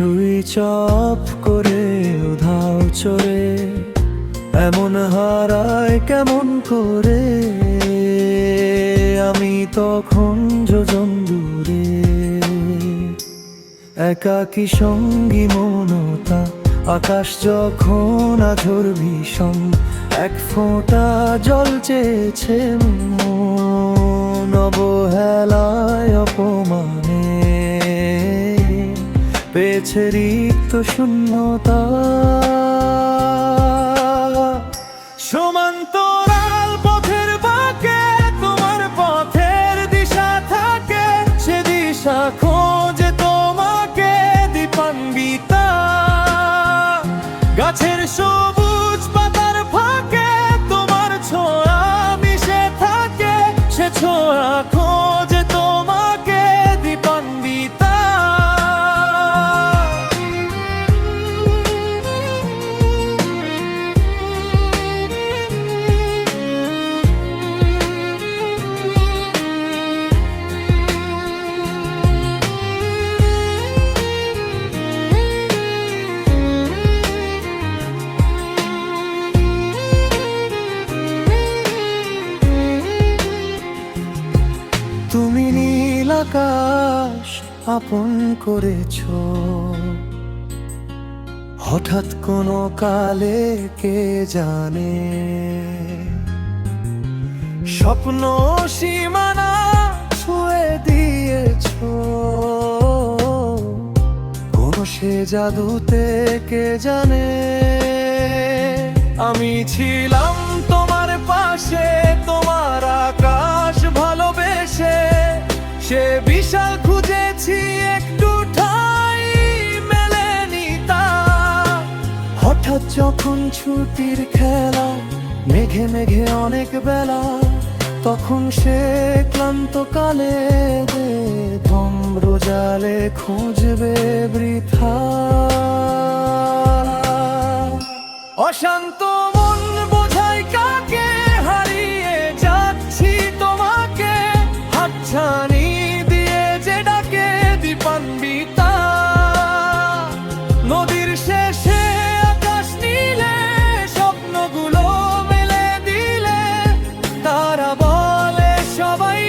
Switch off করে উধাও চলে এমন হারায় কেমন করে। আমি তখন যোজন দূরে, একাকী সঙ্গী মনতা। আকাশ যখন আঝোর ভীষণ, এক ফোঁটা জল চেয়েছে মন। অবহেলায় অপমানে পেয়েছে রিক্ত শূন্যতা। সমান্তরাল পথের বাঁকে তোমার পথের দিশা থাকে, সে দিশা খোঁজে তোমাকে দীপান্বিতা। গাছের সবুজ পাতার ফাঁকে তোমার ছোঁয়া মিশে থাকে, সে ছোঁয়া খোঁজে তোমাকে দীপান্বিতা। তুমি নীল আকাশ আপন করেছো হঠাৎ কোনো কালে, কে জানে। স্বপ্ন সীমানা ছুঁয়ে দিয়েছো কোন সে জাদুতে, কে জানে। আমি ছিলাম তোমার পাশে, তোমার আকাশ ভালোবেসে। সে বিশাল খুঁজেছি একটু ঠাই মেলেনি তা। হঠাৎ যখন ছুটির খেলা, মেঘে মেঘে অনেক বেলা, তখন সে ক্লান্ত কালে ধম্র জালে খুঁজবে বৃথা। অশান্ত মন বোঝাই কাকে, হারিয়ে যাচ্ছি তোমাকে হাতছানি দিয়ে যে ডাকে দীপান্বিতা। নদীর শেষে আকাশ নীলে স্বপ্নগুলো মেলে দিলে, তারা বলে সবাই